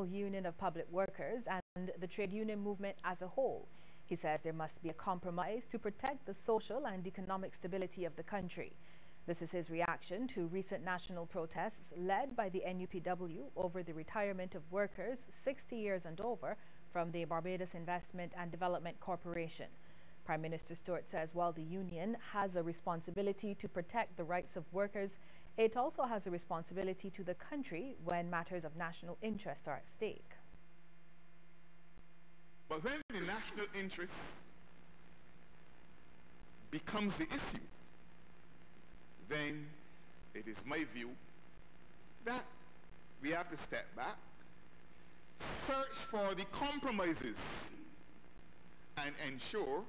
Union of Public Workers and the trade union movement as a whole. He says there must be a compromise to protect the social and economic stability of the country. This is his reaction to recent national protests led by the NUPW over the retirement of workers 60 years and over from the Barbados Investment and Development Corporation. Prime Minister Stewart says while the union has a responsibility to protect the rights of workers, it also has a responsibility to the country when matters of national interest are at stake. But when the national interest becomes the issue, then it is my view that we have to step back, search for the compromises, and ensure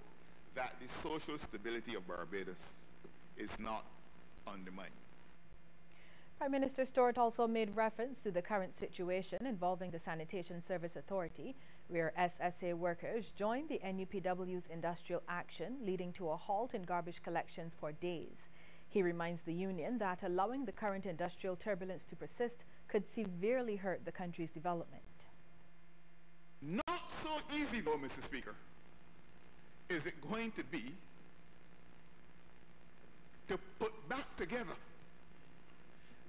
that the social stability of Barbados is not undermined. Prime Minister Stewart also made reference to the current situation involving the Sanitation Service Authority, where SSA workers joined the NUPW's industrial action, leading to a halt in garbage collections for days. He reminds the union that allowing the current industrial turbulence to persist could severely hurt the country's development. Not so easy though, Mr. Speaker, is it going to be to put back together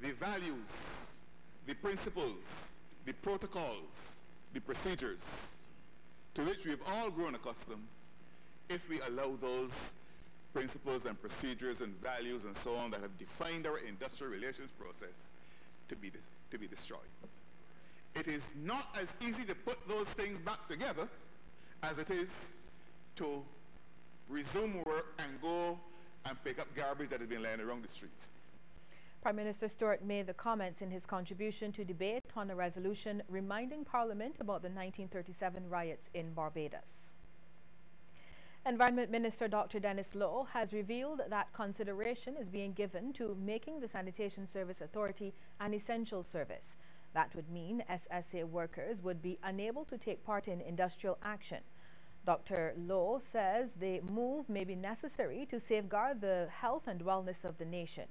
the values, the principles, the protocols, the procedures to which we've all grown accustomed if we allow those principles and procedures and values and so on that have defined our industrial relations process to be destroyed. It is not as easy to put those things back together as it is to resume work and go and pick up garbage that has been laying around the streets. Prime Minister Stewart made the comments in his contribution to debate on a resolution reminding Parliament about the 1937 riots in Barbados. Environment Minister Dr. Dennis Lowe has revealed that consideration is being given to making the Sanitation Service Authority an essential service. That would mean SSA workers would be unable to take part in industrial action. Dr. Lowe says the move may be necessary to safeguard the health and wellness of the nation.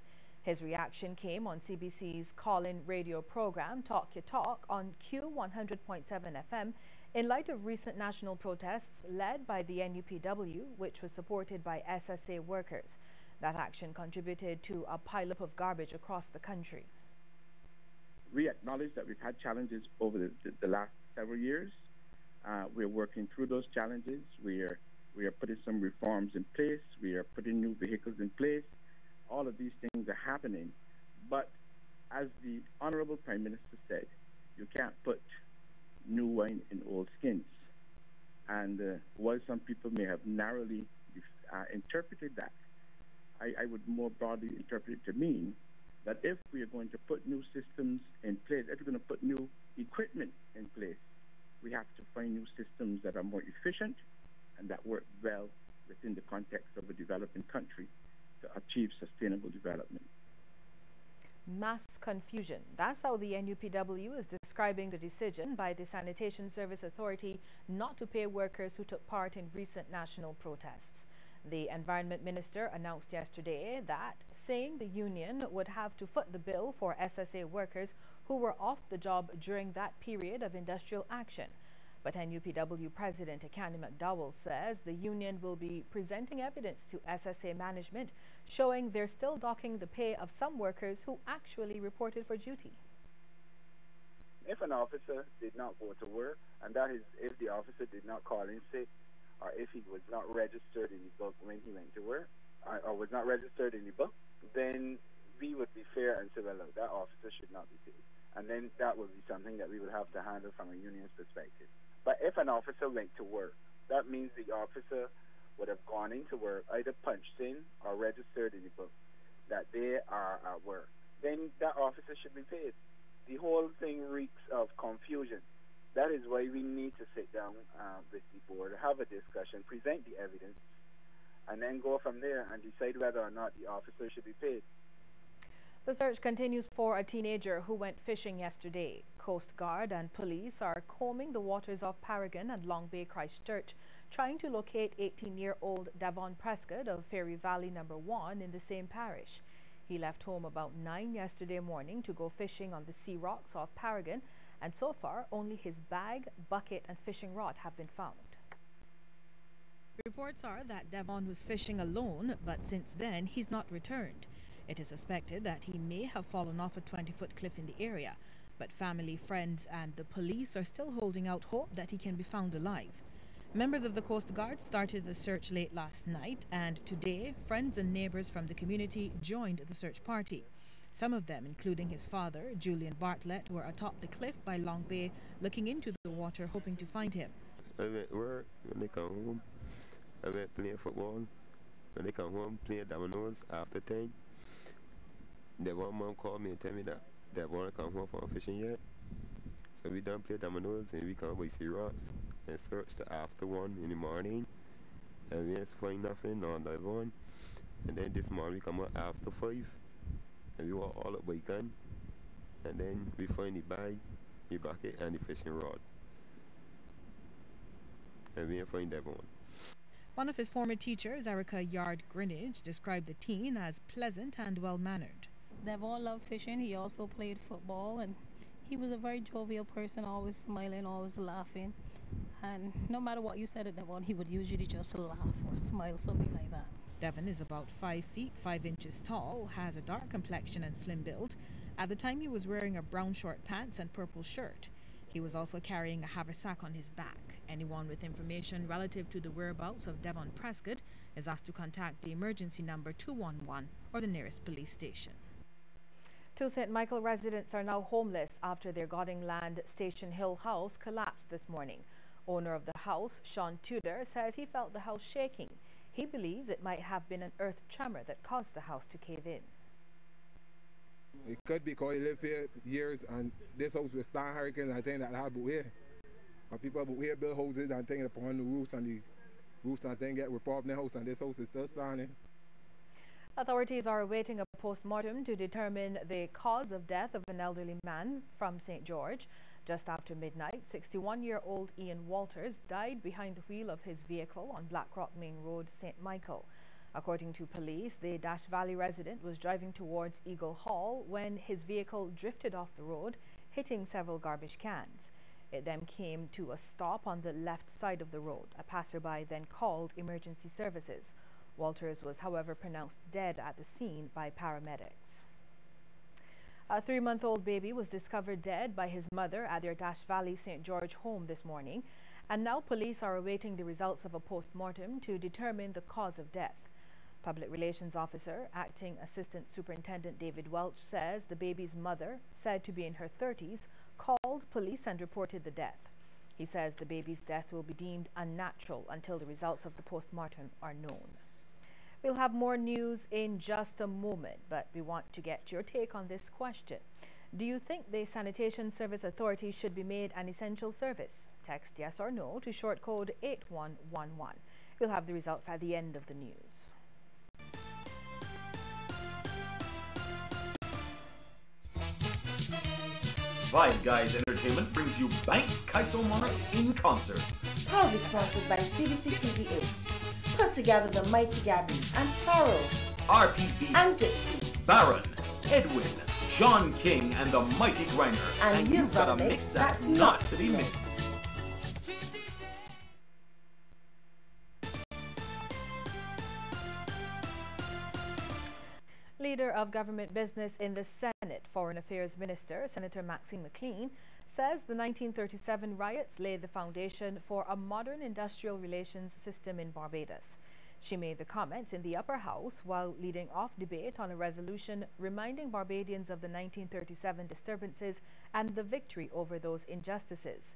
His reaction came on CBC's call-in radio program Talk Your Talk on Q100.7 FM in light of recent national protests led by the NUPW, which was supported by SSA workers. That action contributed to a pileup of garbage across the country. We acknowledge that we've had challenges over the last several years. We're working through those challenges. We are putting some reforms in place. We are putting new vehicles in place. All of these things are happening. But as the Honorable Prime Minister said, you can't put new wine in old skins. And while some people may have narrowly interpreted that, I would more broadly interpret it to mean that if we are going to put new systems in place, if we're going to put new equipment in place, we have to find new systems that are more efficient and that work well within the context of a developing country to achieve sustainable development. Mass confusion. That's how the NUPW is describing the decision by the Sanitation Service Authority not to pay workers who took part in recent national protests. The Environment Minister announced yesterday that, saying the union would have to foot the bill for SSA workers who were off the job during that period of industrial action. But NUPW President Akani McDowell says the union will be presenting evidence to SSA management showing they're still docking the pay of some workers who actually reported for duty. If an officer did not go to work, and that is if the officer did not call in sick, or if he was not registered in the book when he went to work, or was not registered in the book, then we would be fair and say, well, look, that officer should not be paid. And then that would be something that we would have to handle from a union's perspective. But if an officer went to work, that means the officer would have gone into work, either punched in or registered in the book that they are at work. Then that officer should be paid. The whole thing reeks of confusion. That is why we need to sit down with the board, have a discussion, present the evidence, and then go from there and decide whether or not the officer should be paid. The search continues for a teenager who went fishing yesterday. Coast Guard and police are combing the waters of Paragon and Long Bay, Christchurch, trying to locate 18-year-old Davon Prescott of Fairy Valley No. 1 in the same parish. He left home about 9 yesterday morning to go fishing on the sea rocks off Paragon and so far only his bag, bucket and fishing rod have been found. Reports are that Devon was fishing alone, but since then he's not returned. It is suspected that he may have fallen off a 20-foot cliff in the area, but family, friends and the police are still holding out hope that he can be found alive. Members of the Coast Guard started the search late last night, and today friends and neighbors from the community joined the search party. Some of them, including his father, Julian Bartlett, were atop the cliff by Long Bay looking into the water hoping to find him. I went work, when I come home, I went playing football. When I come home, playing dominoes after 10. The one mom called me and tell me that they want to come home from fishing yet. So we done play dominoes and we come by sea rocks and search till after 1 in the morning. And we ain't find nothing on that one. And then this morning we come out after 5 and we walk all up by gun. And then we find the bag, the bucket and the fishing rod. And we ain't find that one. One of his former teachers, Erica Yard Greenidge, described the teen as pleasant and well-mannered. Devon loved fishing. He also played football, and he was a very jovial person, always smiling, always laughing. And no matter what you said to Devon, he would usually just laugh or smile, something like that. Devon is about 5 feet 5 inches tall, has a dark complexion and slim build. At the time, he was wearing a brown short pants and purple shirt. He was also carrying a haversack on his back. Anyone with information relative to the whereabouts of Devon Prescott is asked to contact the emergency number 211 or the nearest police station. Two St. Michael residents are now homeless after their Goddingland Station Hill house collapsed this morning. Owner of the house, Sean Tudor, says he felt the house shaking. He believes it might have been an earth tremor that caused the house to cave in. It could be because he lived here years and this house was starting hurricanes and things that happened here. But people but here build houses and things upon the roofs and things get repaired in the house and this house is still standing. Authorities are awaiting a post-mortem to determine the cause of death of an elderly man from St. George. Just after midnight, 61-year-old Ian Walters died behind the wheel of his vehicle on Blackrock Main Road, St. Michael. According to police, the Dash Valley resident was driving towards Eagle Hall when his vehicle drifted off the road, hitting several garbage cans. It then came to a stop on the left side of the road. A passerby then called emergency services. Walters was, however, pronounced dead at the scene by paramedics. A 3-month-old baby was discovered dead by his mother at their Dash Valley St. George home this morning, and now police are awaiting the results of a post-mortem to determine the cause of death. Public Relations Officer, Acting Assistant Superintendent David Welch, says the baby's mother, said to be in her 30s, called police and reported the death. He says the baby's death will be deemed unnatural until the results of the post-mortem are known. We'll have more news in just a moment, but we want to get your take on this question. Do you think the Sanitation Service Authority should be made an essential service? Text yes or no to short code 8111. We'll have the results at the end of the news. Vibe Guys Entertainment brings you Banks Kaiso Monarchs in concert. Proudly sponsored by CBC TV 8. Put together the mighty Gabby and Sparrow, RPB and Gypsy, Baron, Edwin, Sean King, and the Mighty Grinder. And you've got a mix that's not to be missed. Leader of Government Business in the Senate, Foreign Affairs Minister, Senator Maxine McLean, says the 1937 riots laid the foundation for a modern industrial relations system in Barbados. She made the comments in the upper house while leading off debate on a resolution reminding Barbadians of the 1937 disturbances and the victory over those injustices.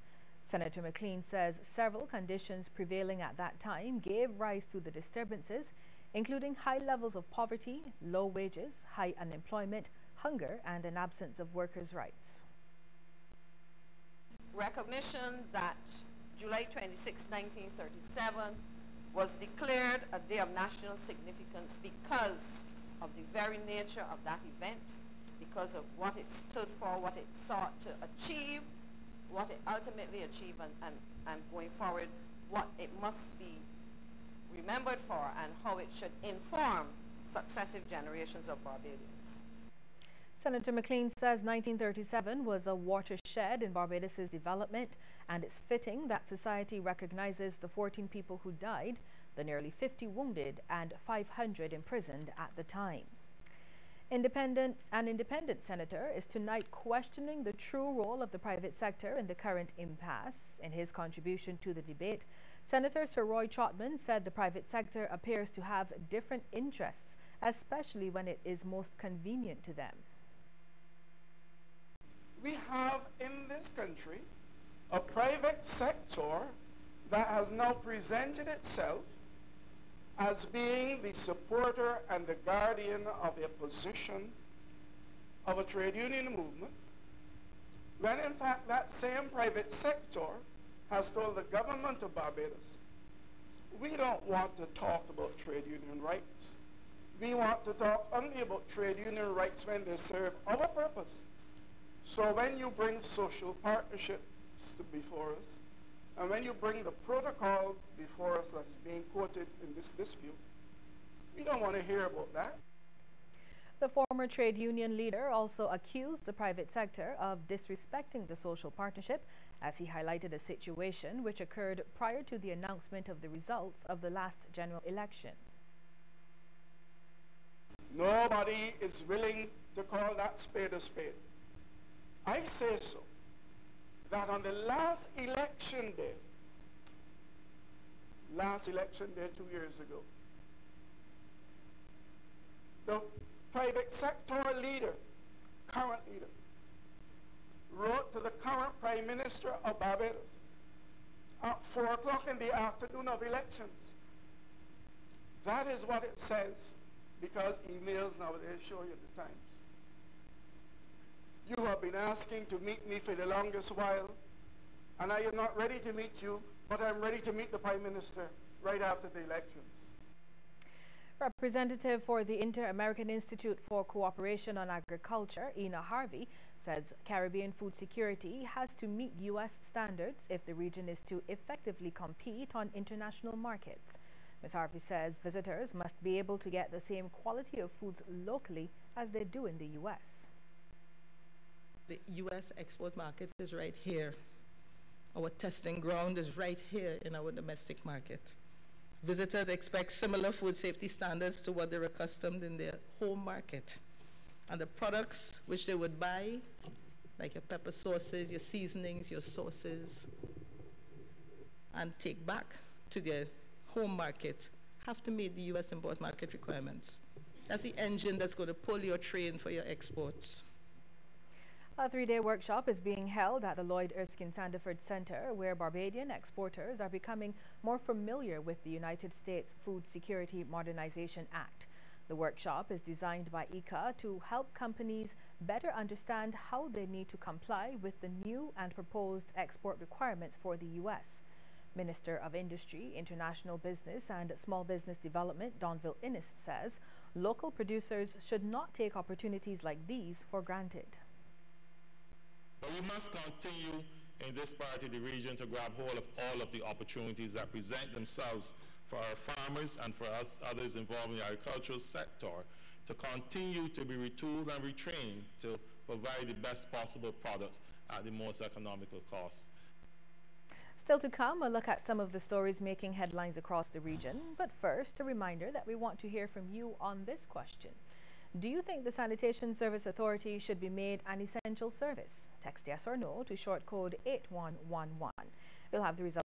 Senator McLean says several conditions prevailing at that time gave rise to the disturbances, including high levels of poverty, low wages, high unemployment, hunger, and an absence of workers' rights. Recognition that July 26, 1937 was declared a day of national significance because of the very nature of that event, because of what it stood for, what it sought to achieve, what it ultimately achieved, and going forward, what it must be remembered for and how it should inform successive generations of Barbadians. Senator McLean says 1937 was a watershed in Barbados' development, and it's fitting that society recognizes the 14 people who died, the nearly 50 wounded, and 500 imprisoned at the time. An independent senator is tonight questioning the true role of the private sector in the current impasse. In his contribution to the debate, Senator Sir Roy Trotman said the private sector appears to have different interests, especially when it is most convenient to them. We have in this country a private sector that has now presented itself as being the supporter and the guardian of a position of a trade union movement, when in fact that same private sector has told the government of Barbados, we don't want to talk about trade union rights. We want to talk only about trade union rights when they serve our purpose. So when you bring social partnerships before us, and when you bring the protocol before us that is being quoted in this dispute, we don't want to hear about that. The former trade union leader also accused the private sector of disrespecting the social partnership, as he highlighted a situation which occurred prior to the announcement of the results of the last general election. Nobody is willing to call that spade a spade. I say so, that on the last election day 2 years ago, the private sector leader, current leader, wrote to the current Prime Minister of Barbados at 4 o'clock in the afternoon of elections. That is what it says, because emails nowadays show you the times. You have been asking to meet me for the longest while, and I am not ready to meet you, but I'm ready to meet the Prime Minister right after the elections. Representative for the Inter-American Institute for Cooperation on Agriculture, Ina Harvey, says Caribbean food security has to meet U.S. standards if the region is to effectively compete on international markets. Ms. Harvey says visitors must be able to get the same quality of foods locally as they do in the U.S. The U.S. export market is right here. Our testing ground is right here in our domestic market. Visitors expect similar food safety standards to what they're accustomed in their home market. And the products which they would buy, like your pepper sauces, your seasonings, your sauces, and take back to their home market, have to meet the U.S. import market requirements. That's the engine that's going to pull your train for your exports. A 3-day workshop is being held at the Lloyd Erskine Sandiford Center, where Barbadian exporters are becoming more familiar with the United States Food Security Modernization Act. The workshop is designed by ICA to help companies better understand how they need to comply with the new and proposed export requirements for the U.S. Minister of Industry, International Business and Small Business Development, Donville Innes, says local producers should not take opportunities like these for granted. But we must continue in this part of the region to grab hold of all of the opportunities that present themselves for our farmers and for us others involved in the agricultural sector to continue to be retooled and retrained to provide the best possible products at the most economical cost. Still to come, a look at some of the stories making headlines across the region. But first, a reminder that we want to hear from you on this question. Do you think the Sanitation Service Authority should be made an essential service? Text yes or no to short code 8111. We'll have the results